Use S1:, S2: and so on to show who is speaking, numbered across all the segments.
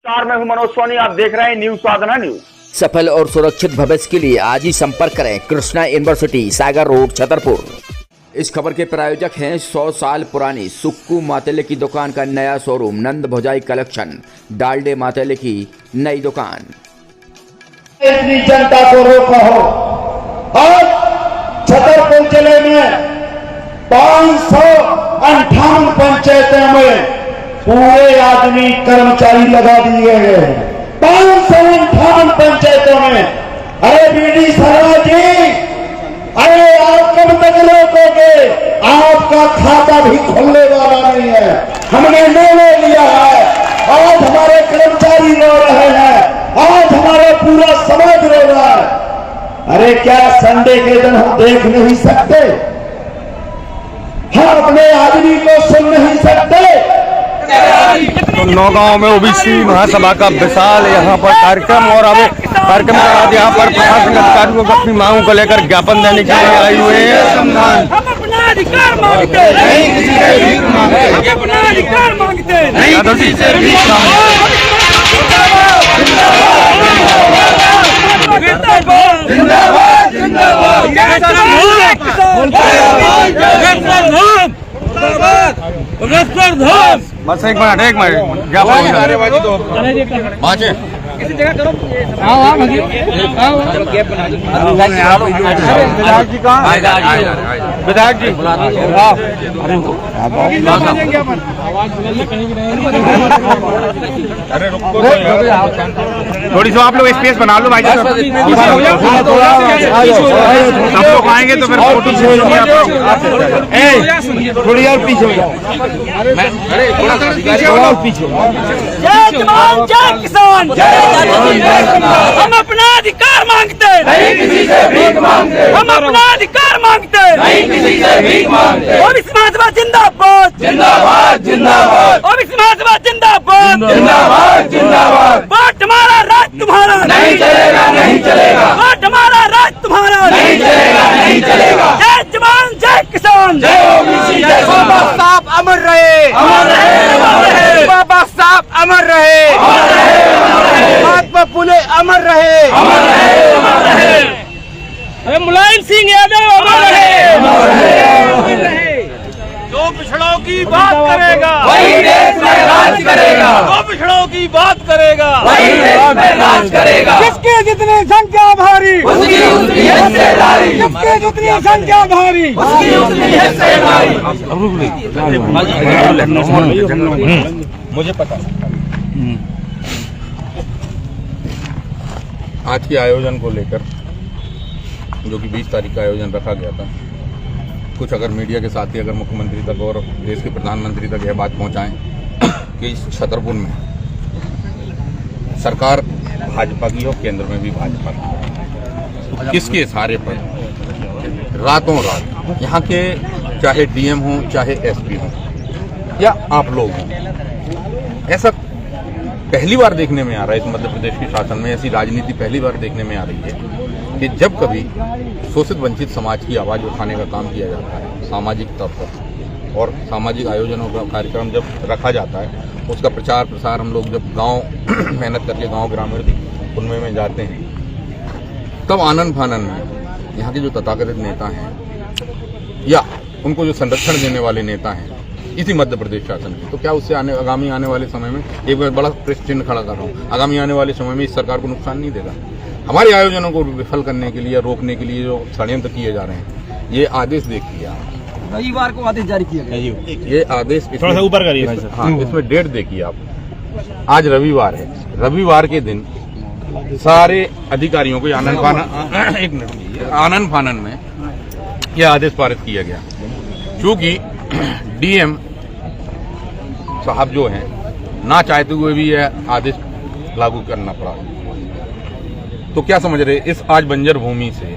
S1: नमस्कार, मैं हूं मनोज सोनी। आप देख रहे हैं न्यूज साधना न्यूज।
S2: सफल और सुरक्षित भविष्य के लिए आज ही संपर्क करें कृष्णा यूनिवर्सिटी, सागर रोड, छतरपुर। इस खबर के प्रायोजक हैं 100 साल पुरानी सुक्कू मातेले की दुकान का नया शोरूम नंद भुजाई कलेक्शन, डालडे मातेले की नई दुकान।
S3: इतनी जनता को रोका हो। आज छतरपुर जिले में 558 पंचायतों में पूरे आदमी कर्मचारी लगा दिए गए। 558 पंचायतों में। अरे बीडी सरवा जी, अरे आप कब तक रोकोगे? आपका खाता भी खुलने वाला नहीं है। हमने निर्णय लिया है। आज हमारे कर्मचारी रो रहे हैं, आज हमारा पूरा समाज रो रहा है। अरे क्या संडे के दिन हम देख नहीं सकते? हम अपने आदमी को सुन नहीं सकते?
S4: तो नौगांव में ओबीसी महासभा का विशाल यहाँ पर कार्यक्रम और अब कार्यक्रम के बाद यहाँ पर प्रशासनिक अधिकारियों को अपनी मांगों को लेकर ज्ञापन देने के लिए आए हुए हैं।
S5: हम अपना अधिकार मांगते हैं, नहीं किसी से भीख मांगते। हम अपना अधिकार मांगते हैं, नहीं किसी से भीख मांगते।
S4: बस एक मिनट ज्ञापन
S5: किसी जगह करो।
S4: विधायक जी थोड़ी सी आप लोग स्पेस बना लो भाई साहब। हम लोग आएंगे तो फिर फोटो
S3: थोड़ी और पीछे हो जाओ। पीछे
S5: जय जवान, जय किसान, हम अपना अधिकार मांगते हैं, नहीं किसी से भीख मांगते। हम अपना अधिकार मांगते हैं, नहीं किसी से भीख मांगते। ओबीसी महासभा जिंदाबाद, जिंदाबाद, जिंदाबाद। ओबीसी महासभा जिंदाबाद, जिंदाबाद, जिंदाबाद। वोट हमारा, राज तुम्हारा, नहीं चलेगा, नहीं चलेगा। वोट हमारा, राज तुम्हारा, नहीं चलेगा, नहीं चलेगा। जय जवान, जय किसान, जय ओबीसी, जय बाबा साहब अमर रहे, अमर रहे, अमर रहे। बाबा साहब अमर रहे, अमर रहे, अमर रहे। महात्मा फुले अमर रहे, अमर रहे, अमर रहे। अरे मुलायम सिंह यादव अमर रहे, अमर रहे, अमर रहे। जो पिछड़ों की बात करेगा वही देश में राज करेगा। जो पिछड़ों की बात करेगा वही देश में राज करेगा। किसके जितनी संख्या भारी उसकी उतनी हिस्सेदारी, किसके जितनी संख्या भारी उसकी उतनी हिस्सेदारी।
S4: मुझे पता आज के आयोजन को लेकर जो कि 20 तारीख का आयोजन रखा गया था, कुछ अगर मीडिया के साथ ही अगर मुख्यमंत्री तक और देश के प्रधानमंत्री तक यह बात पहुंचाएं कि छतरपुर में सरकार भाजपा की और केंद्र में भी भाजपा की, किसके सहारे पर रातों रात यहाँ के चाहे डीएम हो चाहे एसपी हो या आप लोग हों, ऐसा पहली बार देखने में आ रहा है इस मध्य प्रदेश के शासन में। ऐसी राजनीति पहली बार देखने में आ रही है कि जब कभी शोषित वंचित समाज की आवाज़ उठाने का काम किया जाता है सामाजिक तौर पर और सामाजिक आयोजनों का कार्यक्रम जब रखा जाता है, उसका प्रचार प्रसार हम लोग जब गांव मेहनत करके गांव ग्रामीण उनमें में जाते हैं, तब आनंद फानन में यहाँ के जो तथाकथित नेता हैं या उनको जो संरक्षण देने वाले नेता हैं इसी मध्य प्रदेश शासन की, तो क्या उससे आगामी आने वाले समय में एक बड़ा प्रश्न चिन्ह खड़ा कर रहा हूँ, आगामी आने वाले समय में इस सरकार को नुकसान नहीं देगा? हमारे आयोजनों को विफल करने के लिए, रोकने के लिए जो षड्यंत्र किए जा रहे हैं, ये आदेश देखिए आप।
S5: रविवार को आदेश जारी किया गया।
S4: ये आदेश थोड़ा सा ऊपर करिए। हाँ, इसमें डेट देखिए आप। आज रविवार है, रविवार के दिन सारे अधिकारियों को आनंद फानन में यह आदेश पारित किया गया। चूंकि डीएम साहब जो हैं ना चाहते हुए भी यह आदेश लागू करना पड़ा। तो क्या समझ रहे, इस आज बंजर भूमि से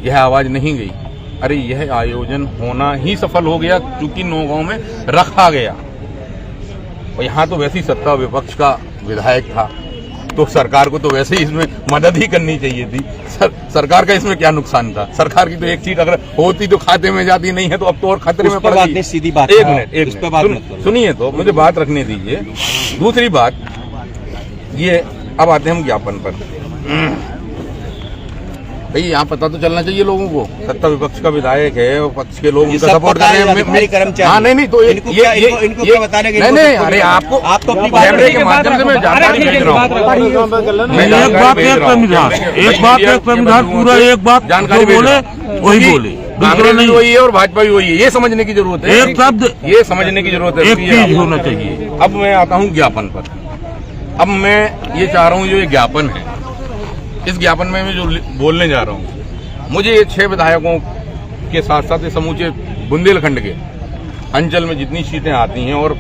S4: यह आवाज नहीं गई? अरे यह आयोजन होना ही सफल हो गया क्योंकि नौगांव में रखा गया। और यहाँ तो वैसी सत्ता विपक्ष का विधायक था, तो सरकार को तो वैसे ही इसमें मदद ही करनी चाहिए थी। सरकार का इसमें क्या नुकसान था? सरकार की तो एक सीट अगर होती तो खाते में जाती, नहीं है तो अब तो और खतरे में पड़ गई।
S6: सीधी बात,
S4: एक मिनट सुनिए तो मुझे बात रखने दीजिए। दूसरी बात, ये अब आते हैं हम ज्ञापन पर। भाई यहाँ पता तो चलना चाहिए लोगों को, सत्ता विपक्ष का विधायक है और पक्ष के लोग उनका सपोर्ट कर रहे हैं, कर्मचारी। हाँ नहीं तो इनको क्या बताने के नहीं, अरे आपको कैमरे के माध्यम से मैं जानकारी भेज रहा हूँ।
S6: एक बात पूरा एक बात जानकारी बोले वही बोले,
S4: कांग्रेस भी वही है और भाजपा भी वही है, ये समझने की जरूरत है।
S6: एक शब्द
S4: ये समझने की जरूरत है,
S6: एक चीज होना चाहिए।
S4: अब मैं आता हूँ ज्ञापन पर। अब मैं ये चाह रहा हूँ जो ये ज्ञापन है, इस ज्ञापन में मैं जो बोलने जा रहा हूँ, मुझे ये 6 विधायकों के साथ साथ ये समूचे बुंदेलखंड के अंचल में जितनी सीटें आती हैं और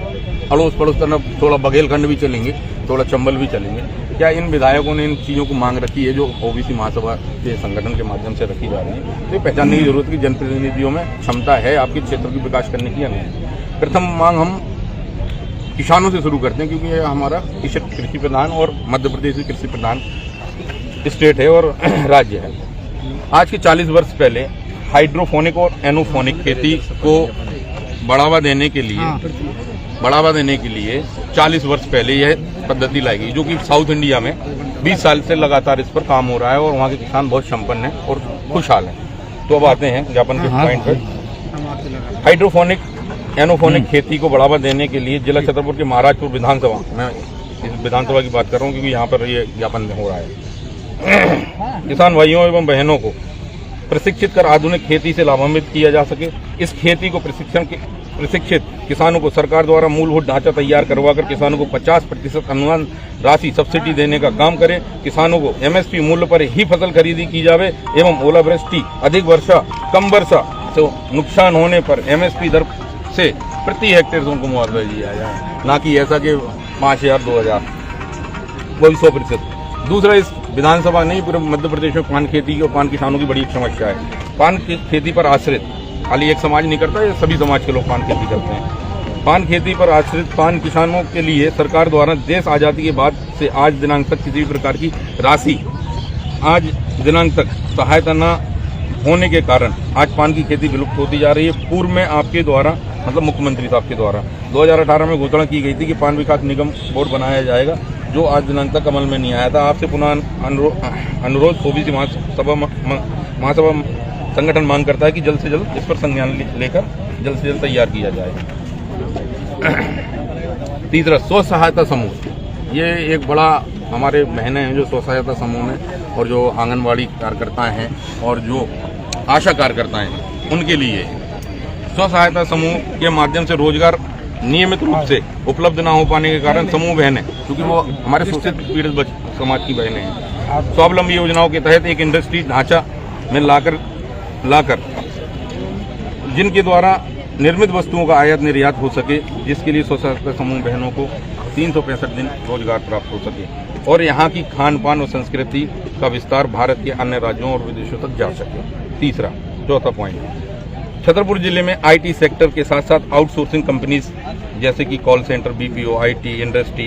S4: अड़ोस पड़ोस तरफ थोड़ा बघेलखंड भी चलेंगे, थोड़ा चंबल भी चलेंगे, क्या इन विधायकों ने इन चीज़ों को मांग रखी है जो ओबीसी महासभा के संगठन के माध्यम से रखी जा रही है? तो पहचानने की जरूरत है कि जनप्रतिनिधियों में क्षमता है आपके क्षेत्र की विकास करने की या नहीं। प्रथम मांग हम किसानों से शुरू करते हैं, क्योंकि ये हमारा कृषि प्रधान और मध्य प्रदेश कृषि प्रधान स्टेट है और राज्य है। आज के 40 वर्ष पहले हाइड्रोफोनिक और एनोफोनिक खेती को बढ़ावा देने के लिए 40 वर्ष पहले यह पद्धति लाई गई, जो कि साउथ इंडिया में 20 साल से लगातार इस पर काम हो रहा है और वहाँ के किसान बहुत संपन्न हैं और खुशहाल हैं। तो अब आते हैं ज्ञापन के पॉइंट पर। हाइड्रोफोनिक एनोफोनिक खेती को बढ़ावा देने के लिए जिला छतरपुर के महाराजपुर विधानसभा, मैं इस विधानसभा की बात कर रहा हूँ क्योंकि यहाँ पर ये ज्ञापन हो रहा है, किसान भाइयों एवं बहनों को प्रशिक्षित कर आधुनिक खेती से लाभान्वित किया जा सके। इस खेती को प्रशिक्षित किसानों को सरकार द्वारा मूलभूत ढांचा तैयार करवाकर किसानों को 50% अनुदान राशि सब्सिडी देने का काम करें। किसानों को एमएसपी मूल्य पर ही फसल खरीदी की जावे एवं ओलावृष्टि, अधिक वर्षा, कम वर्षा से नुकसान होने पर एमएसपी दर से प्रति हेक्टेयर उनको मुआवजा दिया जाए, ना कि ऐसा कि 5,000 2,000, वो भी 100%। दूसरा, इस विधानसभा नहीं पूरे मध्य प्रदेश में पान खेती और पान किसानों की बड़ी समस्या है। पान की खेती पर आश्रित खाली एक समाज नहीं करता, ये सभी समाज के लोग पान खेती करते हैं। पान खेती पर आश्रित पान किसानों के लिए सरकार द्वारा देश आज़ादी के बाद से आज दिनांक तक किसी भी प्रकार की राशि आज दिनांक तक सहायता न होने के कारण आज पान की खेती विलुप्त होती जा रही है। पूर्व में आपके द्वारा मतलब मुख्यमंत्री साहब के द्वारा 2018 में घोषणा की गई थी कि पान विकास निगम बोर्ड बनाया जाएगा, जो आज दिनांक तक अमल में नहीं आया था। आपसे पुनः अनुरोध ओबीसी महासभा संगठन मांग करता है कि जल्द से जल्द इस पर संज्ञान लेकर जल्द से जल्द तैयार किया जाए। तीसरा, स्व सहायता समूह। ये एक बड़ा हमारे बहनें हैं जो स्व सहायता समूह में और जो आंगनबाड़ी कार्यकर्ता हैं और जो आशा कार्यकर्ता हैं, उनके लिए स्व सहायता समूह के माध्यम से रोजगार नियमित रूप से उपलब्ध न हो पाने के कारण समूह बहनें, क्योंकि वो हमारे शोषित पीड़ित समाज की बहनें हैं, स्वावलंबी योजनाओं के तहत एक इंडस्ट्री ढांचा में लाकर जिनके द्वारा निर्मित वस्तुओं का आयात निर्यात हो सके, जिसके लिए स्व सहायता समूह बहनों को 365 दिन रोजगार प्राप्त हो सके और यहाँ की खान पान और संस्कृति का विस्तार भारत के अन्य राज्यों और विदेशों तक जा सके। चौथा पॉइंट, छतरपुर जिले में आईटी सेक्टर के साथ साथ आउटसोर्सिंग कंपनीज जैसे कि call centre, BPO, IT industry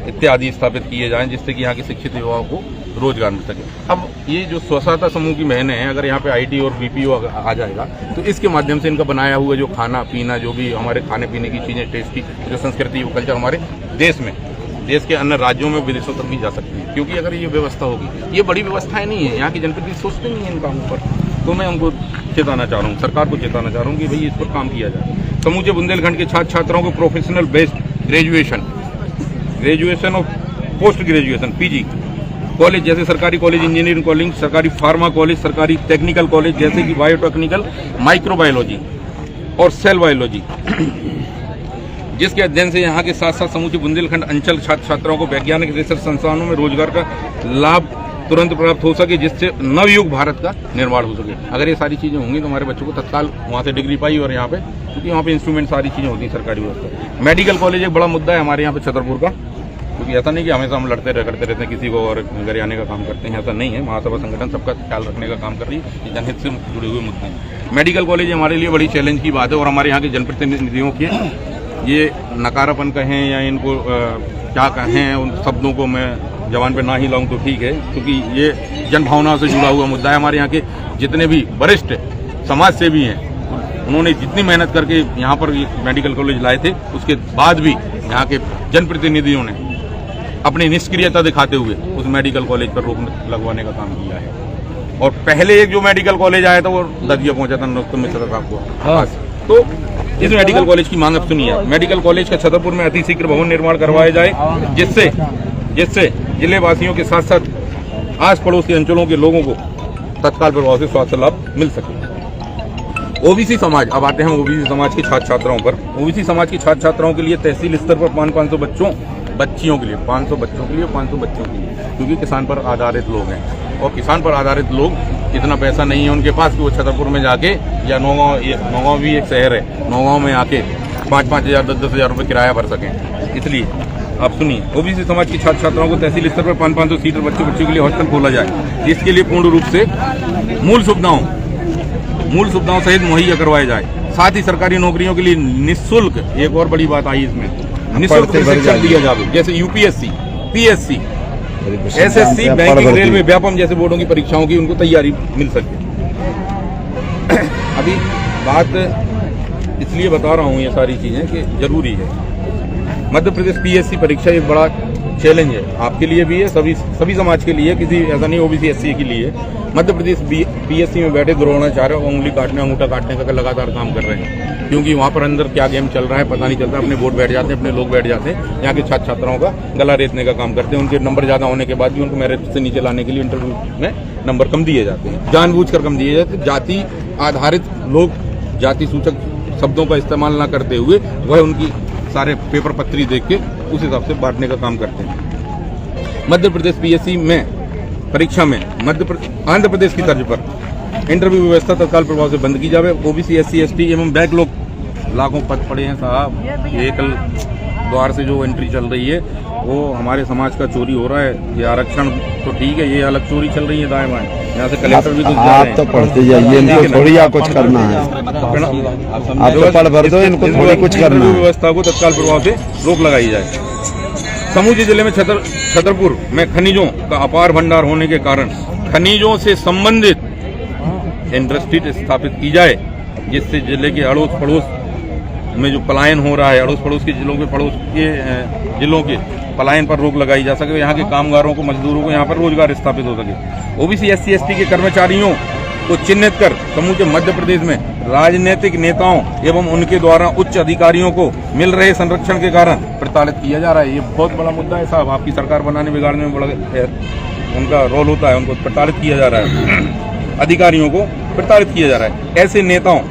S4: इत्यादि स्थापित किए जाएं, जिससे कि यहाँ के शिक्षित युवाओं को रोजगार मिल सके। अब ये जो स्व सहायता समूह की बहनें हैं, अगर यहाँ पे आईटी और बीपीओ आ जाएगा तो इसके माध्यम से इनका बनाया हुआ जो खाना पीना, जो भी हमारे खाने पीने की चीज़ें, टेस्टी जो संस्कृति, वो कल्चर हमारे देश के अन्य राज्यों में, विदेशों तक भी जा सकती है। क्योंकि अगर ये व्यवस्था होगी, ये बड़ी व्यवस्थाएं नहीं है, यहाँ की जनप्रतिनिधि सोचते नहीं है इन कामों पर। तो मैं उनको चेताना चाह रहा हूँ, सरकार को चेताना चाह रहा हूँ कि भाई इस पर काम किया जाए। समूचे बुंदेलखंड के छात्र छात्राओं को प्रोफेशनल बेस्ड ग्रेजुएशन और पोस्ट ग्रेजुएशन पीजी कॉलेज जैसे सरकारी कॉलेज, इंजीनियरिंग कॉलेज, सरकारी फार्मा कॉलेज, सरकारी टेक्निकल कॉलेज जैसे कि बायोटेक्निकल, माइक्रोबायोलॉजी और सेल बायोलॉजी, जिसके अध्ययन से यहाँ के साथ साथ समूचे बुंदेलखंड अंचल छात्र छात्राओं को वैज्ञानिक रिसर्च संस्थानों में रोजगार का लाभ तुरंत प्राप्त हो सके, जिससे नवयुग भारत का निर्माण हो सके। अगर ये सारी चीज़ें होंगी तो हमारे बच्चों को तत्काल वहाँ से डिग्री पाई और यहाँ पे, क्योंकि वहाँ पे इंस्ट्रूमेंट सारी चीज़ें होती हैं सरकारी व्यवस्था। मेडिकल कॉलेज एक बड़ा मुद्दा है हमारे यहाँ पे छतरपुर का, क्योंकि ऐसा नहीं कि हमेशा हम लड़ते करते रहते हैं किसी को और घर आने का काम करते हैं, ऐसा नहीं है। महासभा संगठन सबका ख्याल रखने का काम कर रही है, जनहित से जुड़े हुए मुद्दे हैं। मेडिकल कॉलेज हमारे लिए बड़ी चैलेंज की बात है और हमारे यहाँ के जनप्रतिनिधियों के ये नकारापन कहें या इनको क्या कहें, उन शब्दों को मैं जवान पे ना ही लाऊं तो ठीक है, क्योंकि ये जनभावना से जुड़ा हुआ मुद्दा है। हमारे यहाँ के जितने भी वरिष्ठ समाज सेवी हैं, उन्होंने जितनी मेहनत करके यहाँ पर मेडिकल कॉलेज लाए थे, उसके बाद भी यहाँ के जनप्रतिनिधियों ने अपनी निष्क्रियता दिखाते हुए उस मेडिकल कॉलेज पर रोक लगवाने का काम किया है। और पहले एक जो मेडिकल कॉलेज आया था वो ददिया पहुंचा था नरोत्तम मिश्रा साहब को। तो इस मेडिकल कॉलेज की मांग अब सुनिए। मेडिकल कॉलेज का छतरपुर में अतिशीघ्र भवन निर्माण करवाया जाए, जिससे जिले वासियों के साथ साथ आस पड़ोस के अंचलों के लोगों को तत्काल प्रभाव से स्वास्थ्य लाभ मिल सके। ओबीसी समाज, अब आते हैं ओबीसी समाज के छात्र छात्राओं पर। ओबीसी समाज की छात्र छात्राओं के लिए तहसील स्तर पर 500 बच्चियों के लिए 500 बच्चों के लिए 500 बच्चों के लिए, क्योंकि किसान पर आधारित लोग हैं और किसान पर आधारित लोग इतना पैसा नहीं है उनके पास कि वो छतरपुर में जाके या नौगांव भी एक शहर है, नौगांव में आके 5-5 हज़ार 10-10 हज़ार रुपये किराया भर सकें। इसलिए आप सुनिए, ओबीसी समाज की छात्र छात्राओं को तहसील स्तर पर 500 सीटर बच्चों के लिए हॉस्टल खोला जाए, जिसके लिए पूर्ण रूप से मूल सुविधाओं सहित मुहैया करवाए जाए। साथ ही सरकारी नौकरियों के लिए निःशुल्क, एक और बड़ी बात आई इसमें, निःशुल्क प्रशिक्षण दिया जाए, जैसे UPSC, PSC, SSC, banking, railway, Vyapam जैसे बोर्डों की परीक्षाओं की उनको तैयारी मिल सके। अभी बात इसलिए बता रहा हूँ ये सारी चीजें कि जरूरी है। मध्य प्रदेश पीएससी परीक्षा एक बड़ा चैलेंज है, आपके लिए भी है, सभी समाज के लिए, किसी ऐसा नहीं ओबीसी एससी के लिए। मध्य प्रदेश पीएससी में बैठे द्रोणाचार्य उंगली काटने अंगूठा काटने का लगातार काम कर रहे हैं, क्योंकि वहाँ पर अंदर क्या गेम चल रहा है पता नहीं चलता। अपने बोर्ड बैठ जाते हैं, अपने लोग बैठ जाते हैं, यहाँ के छात्र छात्राओं का गला रेतने का काम करते हैं। उनके नंबर ज्यादा होने के बाद भी उनको मेरिट से नीचे लाने के लिए इंटरव्यू में नंबर कम दिए जाते हैं, जानबूझकर कम दिए जाते हैं। जाति आधारित लोग जाति सूचक शब्दों का इस्तेमाल न करते हुए वह उनकी सारे पेपर पत्री देख के उस हिसाब से बांटने का काम करते हैं। मध्य प्रदेश पीएससी में परीक्षा में आंध्र प्रदेश की तर्ज पर इंटरव्यू व्यवस्था तत्काल प्रभाव से बंद की जाए। ओबीसी, एससी, एसटी एवं बैकलॉग लाखों पद पड़े हैं साहब। ये एकल द्वार से जो एंट्री चल रही है वो हमारे समाज का चोरी हो रहा है। ये आरक्षण तो ठीक है, ये अलग चोरी चल रही है दाएं बाएं। यहाँ से कलेक्टर भी कुछ
S7: आप तो पढ़ते जाइए, इनको थोड़ी आप कुछ करना है। आप तो पढ़ भर दो, इनको थोड़ी कुछ करना है।
S4: व्यवस्था को तत्काल प्रभाव से रोक लगाई जाए। समूचे जिले में छतरपुर में खनिजों का अपार भंडार होने के कारण खनिजों से संबंधित इंडस्ट्री स्थापित की जाए, जिससे जिले के अड़ोस पड़ोस में जो पलायन हो रहा है, अड़ोस पड़ोस के जिलों के पलायन पर रोक लगाई जा सके। यहाँ के कामगारों को, मजदूरों को यहाँ पर रोजगार स्थापित हो सके। ओबीसी, एससी, एसटी के कर्मचारियों को चिन्हित कर समूचे मध्य प्रदेश में राजनीतिक नेताओं एवं उनके द्वारा उच्च अधिकारियों को मिल रहे संरक्षण के कारण प्रताड़ित किया जा रहा है। ये बहुत बड़ा मुद्दा है साहब, आपकी सरकार बनाने बिगाड़ने में बड़ा उनका रोल होता है। उनको प्रताड़ित किया जा रहा है, अधिकारियों को प्रताड़ित किया जा रहा है। ऐसे नेताओं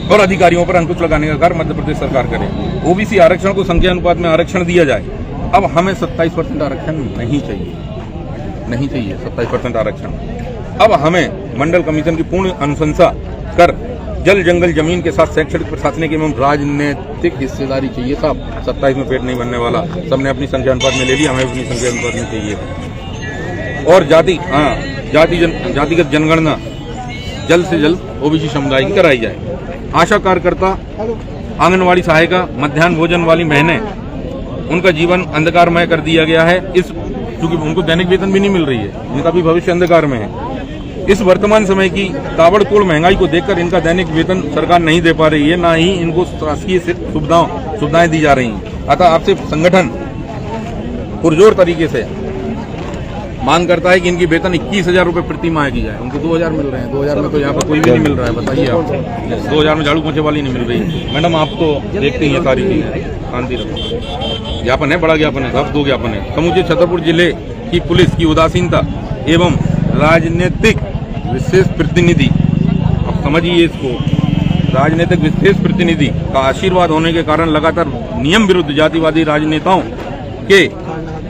S4: और अधिकारियों पर अंकुश लगाने का कार्य मध्य प्रदेश सरकार करे। ओबीसी आरक्षण को संख्या अनुपात में आरक्षण दिया जाए। अब हमें 27% आरक्षण नहीं चाहिए 27% आरक्षण। अब हमें मंडल कमीशन की पूर्ण अनुशंसा कर जल जंगल जमीन के साथ शैक्षणिक, प्रशासनिक एवं राजनीतिक हिस्सेदारी चाहिए साहब। 27 में पेट नहीं बनने वाला, सबने अपनी संख्या अनुपात में ले लिया, हमें अपनी संख्या अनुपात में चाहिए। और जातिगत जनगणना जल्द से जल्द ओबीसी समुदाय की कराई जाए। आशा कार्यकर्ता, आंगनवाड़ी सहायिका, मध्याह्न भोजन वाली बहनें, उनका जीवन अंधकारमय कर दिया गया है। क्योंकि उनको दैनिक वेतन भी नहीं मिल रही है, इनका भी भविष्य अंधकार में है। इस वर्तमान समय की ताबड़तोड़ महंगाई को देखकर इनका दैनिक वेतन सरकार नहीं दे पा रही है, ना ही इनको शासकीय सुविधाएं दी जा रही हैं। अतः आपसे संगठन पुरजोर तरीके से मांग करता है कि इनकी वेतन 21,000 रुपये प्रति माह की जाए। उनको 2,000 मिल रहे हैं, 2,000 में तो यहाँ पर कोई भी नहीं मिल रहा है। बताइए आप, 2,000 में झाड़ू पोछे वाली नहीं मिल रही। मैडम आप तो देखते ही ये सारी चीजें, शांति रखो। ज्ञापन है, बड़ा ज्ञापन है साहब, 2 ज्ञापन है। समूचे छतरपुर जिले की पुलिस की उदासीनता एवं राजनीतिक विशेष प्रतिनिधि, अब समझिए इसको, राजनीतिक विशेष प्रतिनिधि का आशीर्वाद होने के कारण लगातार नियम विरुद्ध जातिवादी राजनेताओं के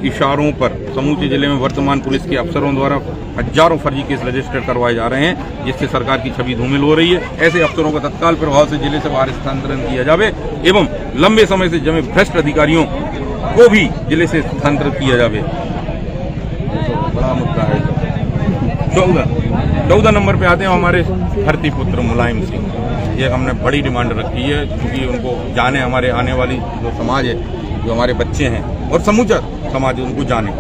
S4: इशारों पर समूचे जिले में वर्तमान पुलिस के अफसरों द्वारा हजारों फर्जी केस रजिस्टर करवाए जा रहे हैं, जिससे सरकार की छवि धूमिल हो रही है। ऐसे अफसरों को तत्काल प्रभाव से जिले से बाहर स्थानांतरण किया जाए एवं लंबे समय से जमे भ्रष्ट अधिकारियों को भी जिले से स्थानांतरित किया जाए। बड़ा मुद्दा है। 14 नंबर पे आते हैं हमारे धरती पुत्र मुलायम सिंह। ये हमने बड़ी डिमांड रखी है, क्योंकि उनको जाने, हमारे आने वाली जो समाज है, जो हमारे बच्चे हैं और समूचा समाज उनको जाने।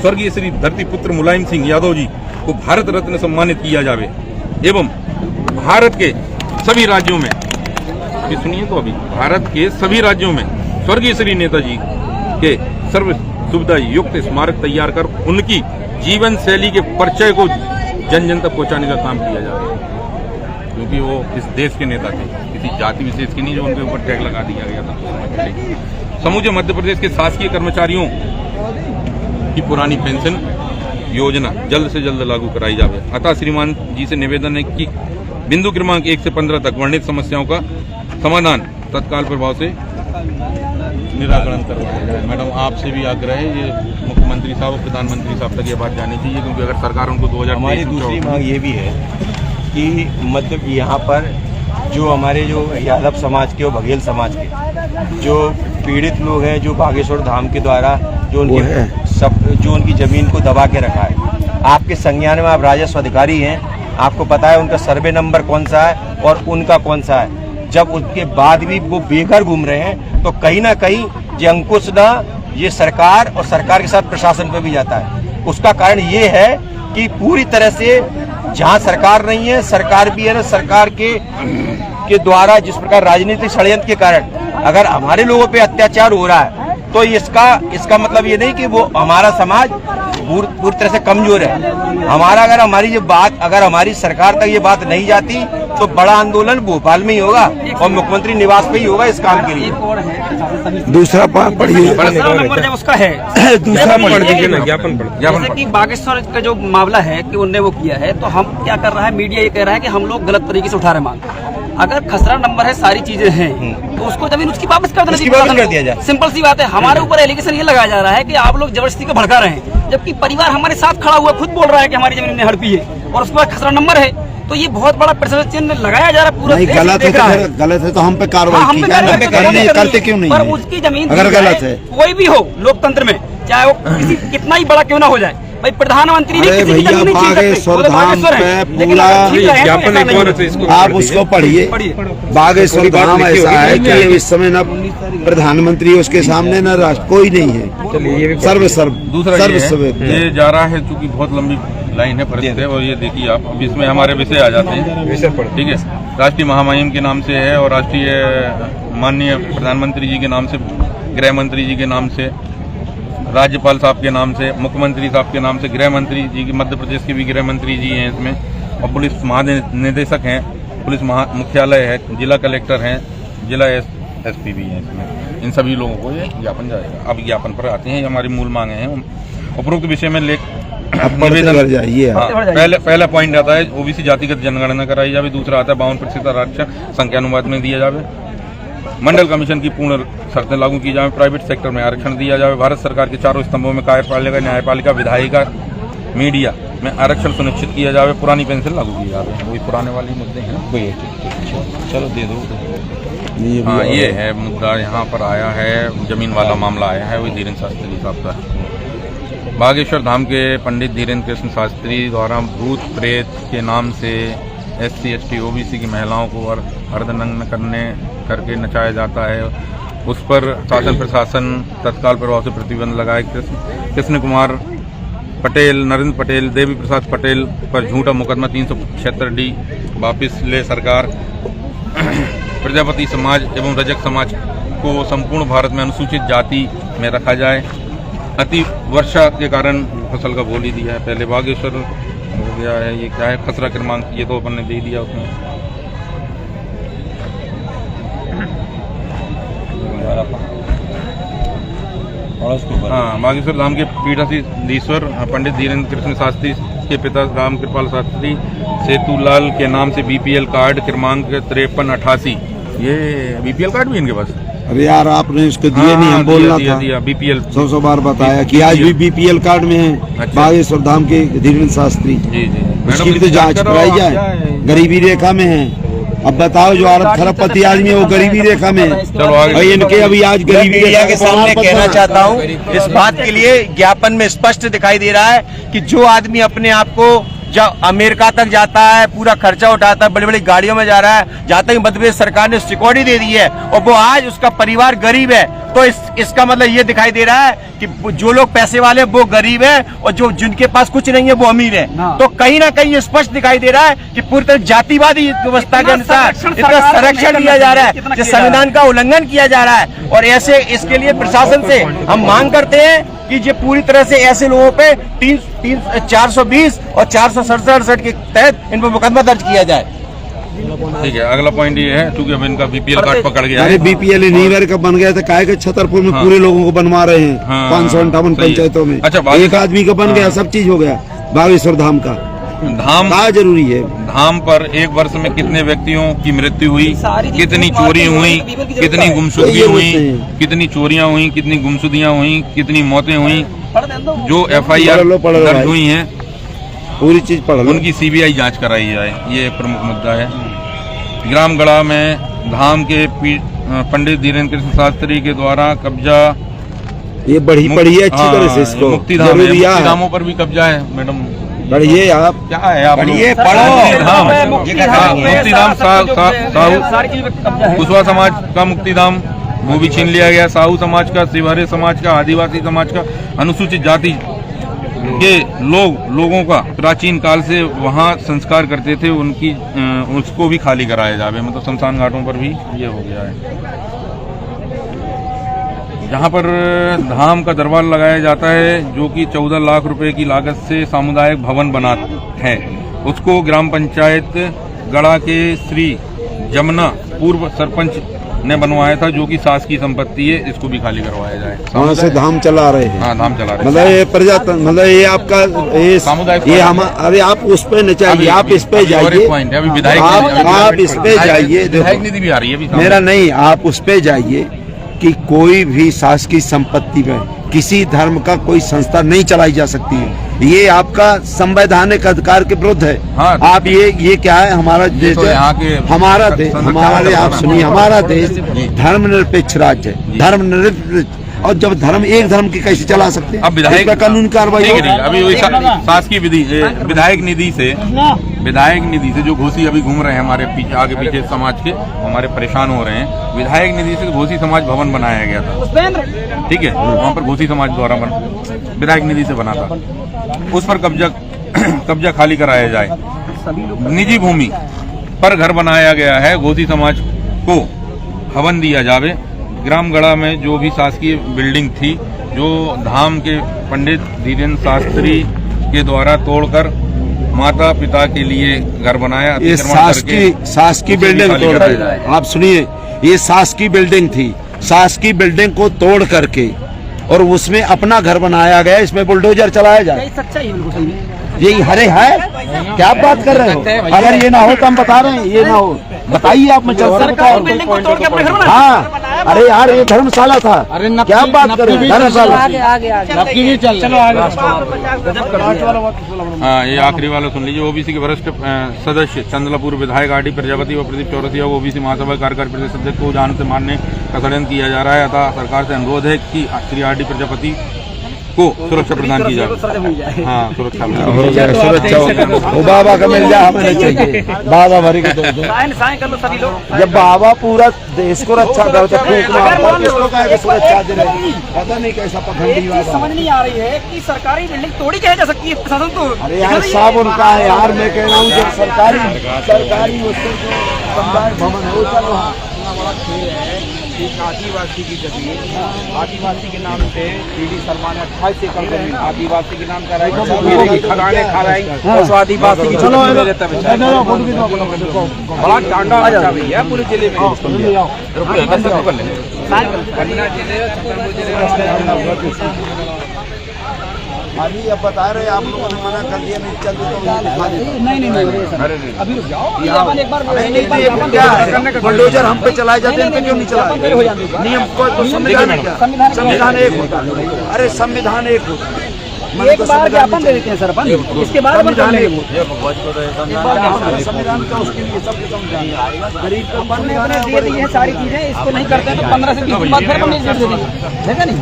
S4: स्वर्गीय श्री धरती पुत्र मुलायम सिंह यादव जी को भारत रत्न सम्मानित किया जाए एवं भारत के सभी राज्यों में, सुनिए तो, अभी भारत के सभी राज्यों में स्वर्गीय श्री नेताजी के सुविधा युक्त स्मारक तैयार कर उनकी जीवन शैली के परिचय को जन जन तक पहुंचाने का काम किया जा रहा है, क्योंकि वो इस देश के नेता थे, किसी जाति विशेष के नहीं जो उनके ऊपर टैग लगा दिया गया था। समूचे मध्य प्रदेश के शासकीय कर्मचारियों की पुरानी पेंशन योजना जल्द से जल्द लागू कराई जाए। अतः श्रीमान जी से निवेदन है कि बिंदु क्रमांक 1 से 15 तक वर्णित समस्याओं का समाधान तत्काल प्रभाव से निराकरण करवाया जाए। मैडम, आपसे भी आग्रह है, ये मुख्यमंत्री साहब और प्रधानमंत्री साहब तक ये बात जानी चाहिए, क्योंकि अगर सरकार उनको 2023
S8: हमारी दूसरी मांग ये भी है कि मतलब यहाँ पर जो हमारे जो यादव समाज के और बघेल समाज के जो पीड़ित लोग हैं, जो बागेश्वर धाम के द्वारा जो उनकी जमीन को दबा के रखा है, आपके संज्ञान में आप राजस्व अधिकारी हैं, आपको पता है उनका सर्वे नंबर कौन सा है और उनका कौन सा है। जब उसके बाद भी वो बेघर घूम रहे हैं तो कहीं ना कहीं ये अंकुश ना ये सरकार और सरकार के साथ प्रशासन पे भी जाता है। उसका कारण ये है कि पूरी तरह से जहां सरकार नहीं है, सरकार भी है ना, सरकार के द्वारा जिस प्रकार राजनीतिक षड्यंत्र के कारण अगर हमारे लोगों पे अत्याचार हो रहा है तो इसका मतलब ये नहीं कि वो हमारा समाज पूरी तरह से कमजोर है। हमारा अगर हमारी सरकार तक ये बात नहीं जाती तो बड़ा आंदोलन भोपाल में ही होगा और मुख्यमंत्री निवास पे ही होगा इस काम के लिए।
S7: दूसरा पढ़िए,
S5: नंबर जब उसका है
S7: दूसरा पढ़ दीजिए ना,
S5: ज्ञापन जैसे कि बागेश्वर का जो मामला है कि उनने वो किया है, तो हम क्या कर रहा है, मीडिया ये कह रहा है कि हम लोग गलत तरीके से उठा रहे मांग। अगर खसरा नंबर है, सारी चीजें हैं, तो उसको जमीन उसकी वापस कर दिया जाए। सिंपल सी बात है। हमारे ऊपर एलिगेशन ये लगाया जा रहा है कि आप लोग जबरदस्ती को भड़का रहे हैं, जबकि परिवार हमारे साथ खड़ा हुआ खुद बोल रहा है कि हमारी जमीन ने हड़पी है और उसके बाद खसरा नंबर है। तो ये बहुत बड़ा प्रश्न चिन्ह लगाया जा रहा है। पूरा
S7: गलत है तो हम पे कार्रवाई करते क्यों नहीं?
S5: पर उसकी जमीन
S7: अगर गलत है,
S5: कोई भी हो लोकतंत्र में, चाहे वो किसी कितना ही बड़ा क्यों ना हो जाए, भाई प्रधानमंत्री भी किसी की जमीन नहीं छीन सकते, बागेश्वर है।
S7: आप उसको पढ़िए। बागेश्वर धाम ऐसा है कि इस समय न प्रधानमंत्री उसके सामने न राष्ट्र कोई नहीं है।
S4: दूसरा ये जा रहा है, चूंकि बहुत लंबी लाइन है, परिचित है, और ये देखिए आप, अब इसमें हमारे विषय आ जाते हैं, विषय पर, ठीक है। राष्ट्रीय महामहिम के नाम से है और राष्ट्रीय माननीय प्रधानमंत्री जी के नाम से, गृह मंत्री जी के नाम से, राज्यपाल साहब के नाम से, मुख्यमंत्री साहब के नाम से, गृह मंत्री जी, मध्य प्रदेश के भी गृह मंत्री जी हैं इसमें, और पुलिस महानिदेशक हैं, पुलिस मुख्यालय है, जिला कलेक्टर हैं, जिला एसपी भी हैं इसमें। इन सभी लोगों को ये ज्ञापन जाएगा। अब ज्ञापन पर आते हैं, हमारी मूल मांगे हैं। उपरोक्त विषय में पहला पॉइंट आता है ओबीसी जातिगत जनगणना कराई जाए। दूसरा आता है 52% आरक्षण संख्यानुपात में दिया जाए। मंडल कमीशन की पूर्ण शर्तें लागू की जाए। प्राइवेट सेक्टर में आरक्षण दिया जाए। भारत सरकार के चारों स्तंभों में कार्यपालिका, न्यायपालिका, विधायिका, मीडिया में आरक्षण सुनिश्चित किया जाए। पुरानी पेंशन लागू की जाए। वही पुराने वाले मुद्दे हैं। चलो दे दो। हाँ, ये है मुद्दा यहाँ पर आया है, जमीन वाला मामला आया है, वही धीरेन्द्र शास्त्री साहब का। बागेश्वर धाम के पंडित धीरेन्द्र कृष्ण शास्त्री द्वारा भूत प्रेत के नाम से SC ST OBC की महिलाओं को अर्धनग्न करके नचाया जाता है। उस पर शासन प्रशासन तत्काल प्रभाव से प्रतिबंध लगाए। कृष्ण कुमार पटेल, नरेंद्र पटेल, देवी प्रसाद पटेल पर झूठा मुकदमा 376D वापस ले सरकार। प्रजापति समाज एवं रजक समाज को संपूर्ण भारत में अनुसूचित जाति में रखा जाए। अति वर्षा के कारण फसल का बोल ही दिया है। पहले बागेश्वर हो गया है, ये क्या है, खसरा क्रमांक, ये तो अपन ने दे दिया उसमें। हाँ, बागेश्वर धाम के पीठाधीश्वर पंडित धीरेन्द्र कृष्ण शास्त्री के पिता राम कृपाल शास्त्री सेतुलाल के नाम से BPL कार्ड क्रमांक 5388। ये BPL कार्ड भी इनके पास?
S7: अरे यार, आपने उसको दिए नहीं, हम बोलना था।
S4: BPL
S7: 100 बार बताया कि आज भी BPL कार्ड में है। अच्छा। बागेश्वर धाम के धीरेन्द्र शास्त्री जी उसकी भी तो जांच कराई जाए। गरीबी रेखा में है। अब बताओ, जो खरबपति आदमी है वो गरीबी रेखा में है। चलो इनके अभी आज गरीबी रेखा
S8: के सामने कहना चाहता हूँ, इस बात के लिए ज्ञापन में स्पष्ट दिखाई दे रहा है कि जो आदमी अपने आप को जब अमेरिका तक जाता है, पूरा खर्चा उठाता है, बड़ी बड़ी गाड़ियों में जा रहा है, जाता ही मध्य प्रदेश सरकार ने सिक्योरिटी दे दी है और वो आज उसका परिवार गरीब है, तो इसका मतलब ये दिखाई दे रहा है कि जो लोग पैसे वाले वो गरीब है और जो जिनके पास कुछ नहीं है वो अमीर है। तो कहीं ना कहीं ये स्पष्ट दिखाई दे रहा है कि पूरी तरह जातिवादी व्यवस्था के अनुसार इतना संरक्षण दिया जा रहा है, संविधान का उल्लंघन किया जा रहा है। और ऐसे इसके लिए प्रशासन से हम मांग करते हैं कि ये पूरी तरह से ऐसे लोगों पे 420 और 467 के तहत इन पर मुकदमा दर्ज किया जाए।
S4: ठीक है, अगला पॉइंट ये है, क्योंकि अब इनका बीपीएल कार्ड पकड़ गया
S7: अरे
S4: है।
S7: बीपीएल नीवर का बन गया था, काहे के छतरपुर में पूरे लोगों को बनवा रहे हैं। 558 पंचायतों में एक आदमी का बन गया, सब चीज हो गया। बागेश्वर धाम का
S4: धाम
S7: कहाँ जरूरी है?
S4: धाम पर एक वर्ष में कितने व्यक्तियों की मृत्यु हुई, कितनी चोरी हुई, कितनी गुमशुदगी हुई, कितनी चोरियां हुई, कितनी गुमशुदियां हुई, कितनी मौतें हुई, जो FIR दर्ज हुई हैं,
S7: पूरी चीज पढ़ लो।
S4: उनकी CBI जांच कराई जाए, ये प्रमुख मुद्दा है। ग्रामगढ़ा में धाम के पंडित धीरेन्द्र कृष्ण शास्त्री के द्वारा कब्जा,
S7: ये बढ़िए अच्छी तरह से इसको
S4: मुक्तिधामों पर भी कब्जा है। मैडम
S7: बढ़िए, आप
S4: क्या है, आप मुक्तिधाम कुशवा समाज का मुक्तिधाम वो भी छीन लिया गया। साहू समाज का, शिवहरे समाज का, आदिवासी समाज का, अनुसूचित जाति के लोगों का प्राचीन काल से वहाँ संस्कार करते थे, उसको भी खाली कराया जाए। मतलब शमशान घाटों पर भी ये हो गया है। जहाँ पर धाम का दरबार लगाया जाता है, जो कि 14 लाख रुपए की लागत से सामुदायिक भवन बना है, उसको ग्राम पंचायत गढ़ा के श्री जमुना पूर्व सरपंच ने बनवाया था, जो कि सास की संपत्ति है, इसको भी खाली करवाया जाए।
S7: वहाँ से धाम चला रहे हैं।
S4: हाँ, धाम चला रहे हैं।
S7: मतलब ये प्रजातंत्र, मतलब ये आपका ये
S4: सामुदायिक,
S7: ये हम, अरे आप उस पे न चाहिए, आप इस पे जाइए, आप इस पे जाइए।
S4: विधायक निधि भी आ रही है,
S7: मेरा नहीं, आप उस पे जाइए कि कोई भी शासकीय संपत्ति में किसी धर्म का कोई संस्था नहीं चलाई जा सकती है। ये आपका संवैधानिक अधिकार के विरुद्ध है।
S4: हाँ,
S7: आप ये क्या है, हमारा देश
S4: तो
S7: हमारा देश, हमारे, आप सुनिए, हमारा देश धर्मनिरपेक्ष राज्य है, धर्मनिरपेक्ष। और जब धर्म एक धर्म की कैसे चला सकते हैं?
S4: अब विधायक
S7: का कानून कार्रवाई
S4: अभी वही शासकीय विधायक निधि से जो घोषी अभी घूम रहे हैं हमारे पीछे, आगे पीछे समाज के, हमारे परेशान हो रहे हैं। विधायक निधि से घोषी समाज भवन बनाया गया था, ठीक है, वहाँ पर घोषी समाज द्वारा विधायक निधि से बना था, उस पर कब्जा खाली कराया जाए। निजी भूमि पर घर बनाया गया है, घोषी समाज को हवन दिया जावे। ग्रामगढ़ा में जो भी शासकीय बिल्डिंग थी, जो धाम के पंडित धीरेन्द्र शास्त्री के द्वारा तोड़कर माता पिता के लिए घर बनाया,
S7: ये शासकीय बिल्डिंग तोड़ कर, आप सुनिए, ये शासकीय बिल्डिंग थी, शासकीय बिल्डिंग को तोड़ करके और उसमें अपना घर बनाया गया, इसमें बुलडोजर चलाया जाए। यही हरे है, क्या आप बात कर रहे हो? अगर ये ना हो तो हम बता रहे हैं, ये ना हो बताइए आप। मैं हाँ, अरे यार ये धर्मशाला था, क्या बात कर रहे हैं? धर्मशाला
S4: हाँ, ये आखिरी वाला सुन लीजिए। ओबीसी के वरिष्ठ सदस्य चंद्रपुर विधायक आरडी प्रजापति व प्रदीप चौरसिया को ओबीसी महासभा कार्यकारी प्रदेश अध्यक्ष को जान से मारने का षड्यंत्र किया जा रहा है। अतः सरकार से अनुरोध है कि श्री आरडी प्रजापति को सुरक्षा प्रदान की जाए। हाँ, सुरक्षा
S7: वो बाबा का मिल जाए, हमें नहीं चाहिए। बाबा भरी को जब बाबा पूरा देश को रक्षा करते, सुरक्षा दे रहे, पता नहीं कैसा पखंडी बाबा।
S5: समझ नहीं आ रही है कि सरकारी बिल्डिंग तोड़ी कैसे जा सकती है प्रशासन तो।
S7: अरे यार सब उनका है यार, मैं कह रहा हूँ जब सरकारी भवन है वो चल रहा
S8: एक आदिवासी की जमीन, आदिवासी के नाम पे पीडी शर्मा ने 28 एकड़ जमीन आदिवासी के नाम कराई, खदाने खा रही और आदिवासी की बड़ा टांडा अच्छा भैया पूरे जिले में।
S7: अभी अब बता रहे आप लोगों ने मना कर दिया, नहीं चल
S5: अभी रुक जाओ,
S7: बुलडोजर हम पे चलाए जाते हैं, क्यों नहीं चलाए? नियम को संविधान एक होता है। अरे संविधान एक होता है,
S5: एक बार ज्ञापन दे देते हैं सर अपन, इसके बाद
S7: संविधान का उसके लिए सबके समझाना। गरीब को
S5: अपन ने अपने दे दी है सारी चीजें, इसको नहीं करते हैं तो 15 से 20 दिन बाद फिर अपन दे देंगे, देखा नहीं?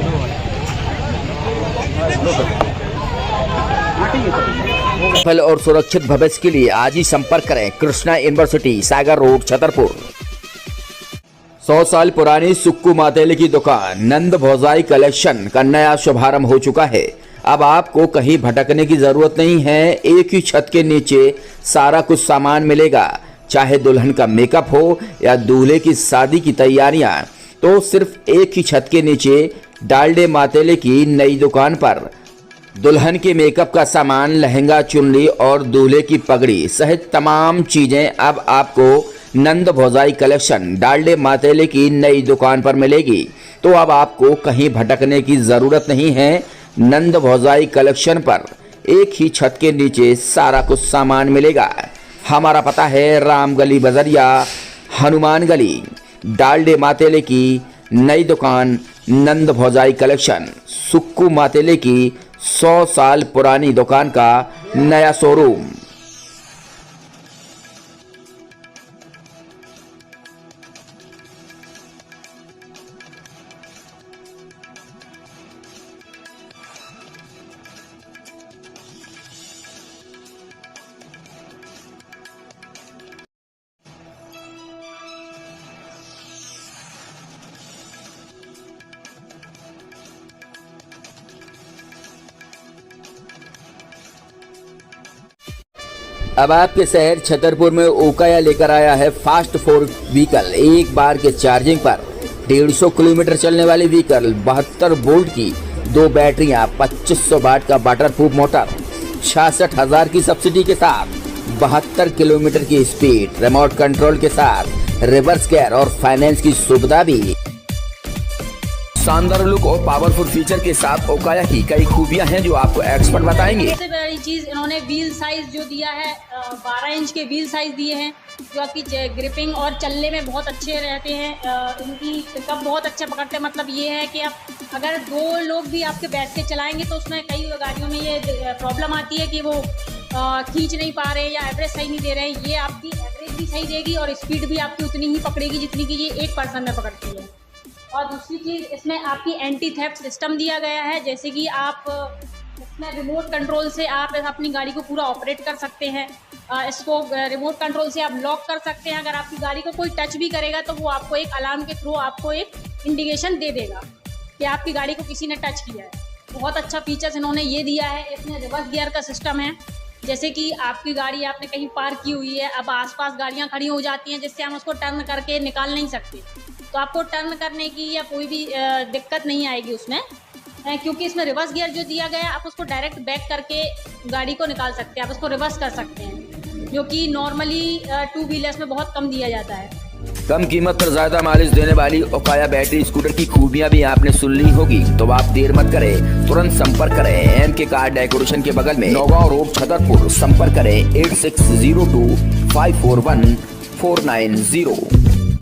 S2: सफल और सुरक्षित भविष्य के लिए आज ही संपर्क करें कृष्णा यूनिवर्सिटी, सागर रोड, छतरपुर। 100 साल पुरानी सुक्कू मातेले की दुकान नंद भोजाई कलेक्शन का नया शुभारंभ हो चुका है। अब आपको कहीं भटकने की जरूरत नहीं है, एक ही छत के नीचे सारा कुछ सामान मिलेगा। चाहे दुल्हन का मेकअप हो या दूल्हे की शादी की तैयारियां, तो सिर्फ एक ही छत के नीचे डालडे मातेले की नई दुकान पर दुल्हन के मेकअप का सामान, लहंगा, चुनरी और दूल्हे की पगड़ी सहित तमाम चीजें अब आपको नंद भौजाई कलेक्शन डालडे मातेले की नई दुकान पर मिलेगी। तो अब आपको कहीं भटकने की जरूरत नहीं है। नंद भौजाई कलेक्शन पर एक ही छत के नीचे सारा कुछ सामान मिलेगा। हमारा पता है राम गली बजरिया, हनुमान गली। डालडे मातेले की नई दुकान नंद भौजाई कलेक्शन, सुक्कू मातेले की 100 साल पुरानी दुकान का नया शोरूम। अब आपके शहर छतरपुर में ओकाया लेकर आया है फास्ट 4 व्हीकल। एक बार के चार्जिंग पर 150 किलोमीटर चलने वाली व्हीकल, 72 वोल्ट की 2 बैटरियां, 2500 वाट का वाटरप्रूफ मोटर, 66,000 की सब्सिडी के साथ, 72 किलोमीटर की स्पीड, रिमोट कंट्रोल के साथ, रिवर्स गियर और फाइनेंस की सुविधा भी। शानदार लुक और पावरफुल फीचर के साथ ओकाया की कई खूबियां हैं जो आपको एक्सपर्ट बताएंगे।
S9: सबसे बड़ी चीज इन्होंने व्हील साइज जो दिया है 12 इंच के व्हील साइज दिए हैं, जो आपकी ग्रिपिंग और चलने में बहुत अच्छे रहते हैं। इनकी पिकअप बहुत अच्छे पकड़ते हैं। मतलब ये है कि आप अगर 2 लोग भी आपके बैठ के चलाएंगे तो उसमें कई गाड़ियों में ये प्रॉब्लम आती है कि वो खींच नहीं पा रहे या एवरेज सही नहीं दे रहे हैं। ये आपकी एवरेज भी सही देगी और स्पीड भी आपकी उतनी ही पकड़ेगी जितनी कि ये 1% में पकड़ती है। और दूसरी चीज़, इसमें आपकी एंटी थेफ्ट सिस्टम दिया गया है, जैसे कि आप इसमें रिमोट कंट्रोल से आप अपनी गाड़ी को पूरा ऑपरेट कर सकते हैं। इसको रिमोट कंट्रोल से आप लॉक कर सकते हैं। अगर आपकी गाड़ी को कोई टच भी करेगा तो वो आपको एक अलार्म के थ्रू आपको एक इंडिकेशन दे देगा कि आपकी गाड़ी को किसी ने टच किया है। बहुत अच्छा फीचर्स इन्होंने ये दिया है। इसमें रिवर्स गियर का सिस्टम है, जैसे कि आपकी गाड़ी आपने कहीं पार्क की हुई है, अब आसपास गाड़ियाँ खड़ी हो जाती हैं जिससे हम उसको टर्न करके निकाल नहीं सकते, तो आपको टर्न करने की या कोई भी दिक्कत नहीं आएगी उसमें, क्योंकि इसमें रिवर्स गियर जो दिया गया है आप उसको डायरेक्ट बैक करके गाड़ी को निकाल सकते हैं, आप उसको रिवर्स कर सकते हैं, जो कि नॉर्मली 2 व्हीलर्स में बहुत कम दिया जाता है।
S2: कम कीमत पर ज्यादा माइलेज देने वाली ओकाया बैटरी स्कूटर की खूबियां भी आपने सुन ली होगी, तो आप देर मत करें, तुरंत संपर्क करें। MK कार डेकोरेशन के बगल में नौगांव रोड छतरपुर। संपर्क करें 8602 541 490।